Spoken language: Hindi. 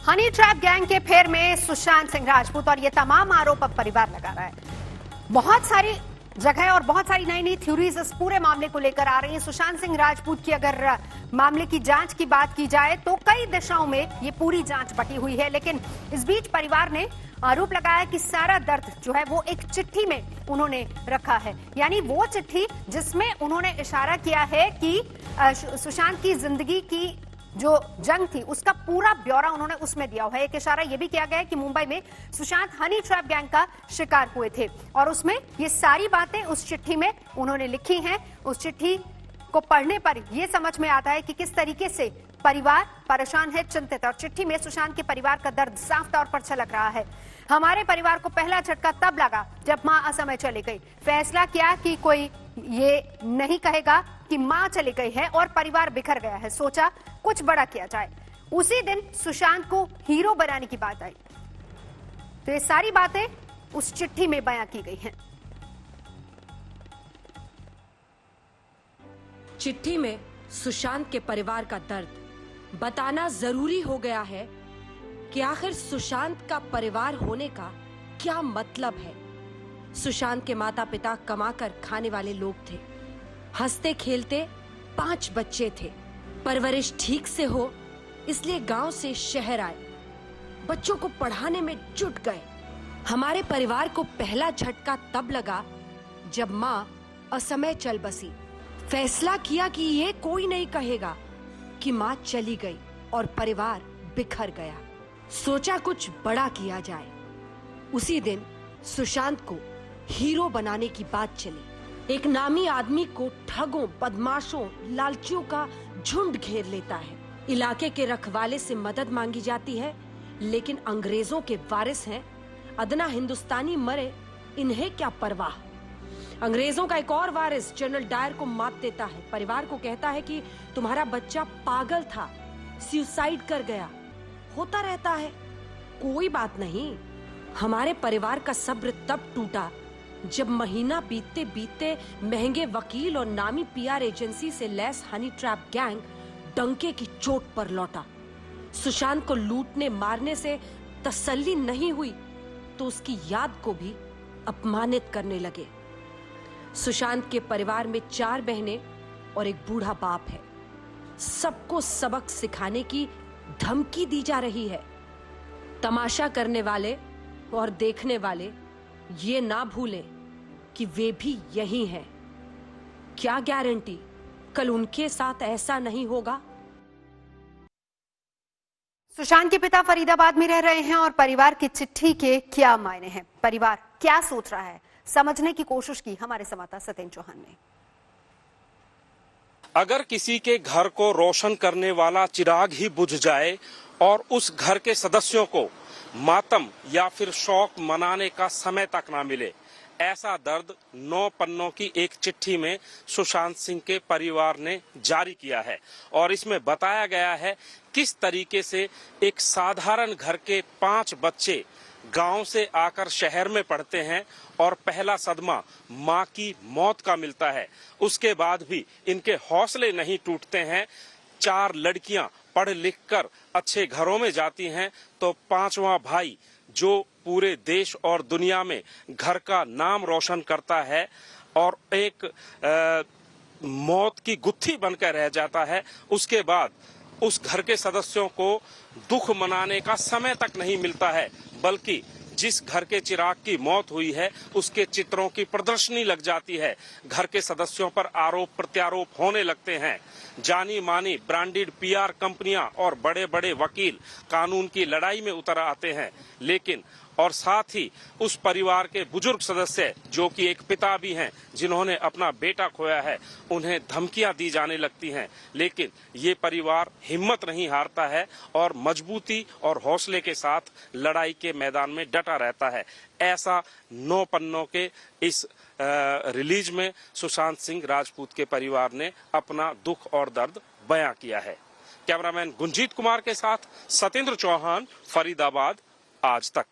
हनी ट्रैप गैंग के फेर में सुशांत सिंह राजपूत और ये तमाम आरोप अब परिवार लगा रहा है। बहुत सारी जगह और बहुत सारी नई नई थ्योरीज इस पूरे मामले को लेकर आ रही हैं। सुशांत सिंह राजपूत की अगर मामले की जांच की बात की जाए तो कई दिशाओं में ये पूरी जांच बटी हुई है, लेकिन इस बीच परिवार ने आरोप लगाया कि सारा दर्द जो है वो एक चिट्ठी में उन्होंने रखा है, यानी वो चिट्ठी जिसमें उन्होंने इशारा किया है कि सुशांत की जिंदगी की जो जंग थी उसका पूरा ब्यौरा उन्होंने उसमें दिया हुआ है। एक इशारा यह भी किया गया है कि मुंबई में सुशांत हनी ट्रैप गैंग का शिकार हुए थे और उसमें ये सारी बातें उस चिट्ठी में उन्होंने लिखी हैं। उस चिट्ठी को पढ़ने पर यह समझ में आता है कि किस तरीके से परिवार परेशान है, चिंतित, और चिट्ठी में सुशांत के परिवार का दर्द साफ तौर पर छलक रहा है। हमारे परिवार को पहला झटका तब लगा जब मां असमय चली गई। फैसला किया कि कोई ये नहीं कहेगा कि मां चली गई है और परिवार बिखर गया है। सोचा कुछ बड़ा किया जाए। उसी दिन सुशांत को हीरो बनाने की बात आई। तो ये सारी बातें उस चिट्ठी में बयां की गई हैं। चिट्ठी में सुशांत के परिवार का दर्द बताना जरूरी हो गया है कि आखिर सुशांत का परिवार होने का क्या मतलब है। सुशांत के माता पिता कमाकर खाने वाले लोग थे, हंसते खेलते 5 बच्चे थे, परवरिश ठीक से हो इसलिए गांव से शहर आए, बच्चों को पढ़ाने में जुट गए। हमारे परिवार को पहला झटका तब लगा जब मां असमय चल बसी। फैसला किया कि ये कोई नहीं कहेगा कि मां चली गई और परिवार बिखर गया। सोचा कुछ बड़ा किया जाए। उसी दिन सुशांत को हीरो बनाने की बात चली। एक नामी आदमी को ठगों, बदमाशों, लालचियों का झुंड घेर लेता है। इलाके के रखवाले से मदद मांगी जाती है, लेकिन अंग्रेजों के वारिस हैं। अदना हिंदुस्तानी मरे, इन्हें क्या परवाह। अंग्रेजों का एक और वारिस जनरल डायर को मात देता है। परिवार को कहता है कि तुम्हारा बच्चा पागल था, सुसाइड कर गया। होता रहता है, कोई बात नहीं। हमारे परिवार का सब्र तब टूटा जब महीना बीतते बीतते महंगे वकील और नामी पीआर एजेंसी से लैस हनी ट्रैप गैंग डंके की चोट पर लौटा। सुशांत को लूटने मारने से तसल्ली नहीं हुई तो उसकी याद को भी अपमानित करने लगे। सुशांत के परिवार में 4 बहनें और एक बूढ़ा बाप है। सबको सबक सिखाने की धमकी दी जा रही है। तमाशा करने वाले और देखने वाले ये ना भूलें कि वे भी यही हैं। क्या गारंटी कल उनके साथ ऐसा नहीं होगा। सुशांत के पिता फरीदाबाद में रह रहे हैं और परिवार की चिट्ठी के क्या मायने हैं, परिवार क्या सोच रहा है, समझने की कोशिश की हमारे संवाददाता सत्येंद्र चौहान ने। अगर किसी के घर को रोशन करने वाला चिराग ही बुझ जाए और उस घर के सदस्यों को मातम या फिर शौक मनाने का समय तक ना मिले, ऐसा दर्द 9 पन्नों की एक चिट्ठी में सुशांत सिंह के परिवार ने जारी किया है। और इसमें बताया गया है किस तरीके से एक साधारण घर के 5 बच्चे गांव से आकर शहर में पढ़ते हैं और पहला सदमा मां की मौत का मिलता है। उसके बाद भी इनके हौसले नहीं टूटते हैं। 4 लड़कियां पढ़ लिख कर अच्छे घरों में जाती हैं तो 5वां भाई जो पूरे देश और दुनिया में घर का नाम रोशन करता है और एक मौत की गुत्थी बनकर रह जाता है। उसके बाद उस घर के सदस्यों को दुख मनाने का समय तक नहीं मिलता है, बल्कि जिस घर के चिराग की मौत हुई है उसके चित्रों की प्रदर्शनी लग जाती है। घर के सदस्यों पर आरोप प्रत्यारोप होने लगते हैं। जानी मानी ब्रांडेड पीआर कंपनियां और बड़े बड़े वकील कानून की लड़ाई में उतर आते हैं, लेकिन और साथ ही उस परिवार के बुजुर्ग सदस्य जो कि एक पिता भी हैं, जिन्होंने अपना बेटा खोया है, उन्हें धमकियां दी जाने लगती हैं। लेकिन ये परिवार हिम्मत नहीं हारता है और मजबूती और हौसले के साथ लड़ाई के मैदान में डटा रहता है। ऐसा 9 पन्नों के इस रिलीज में सुशांत सिंह राजपूत के परिवार ने अपना दुख और दर्द बयां किया है। कैमरामैन गुंजीत कुमार के साथ सत्येंद्र चौहान, फरीदाबाद, आज तक।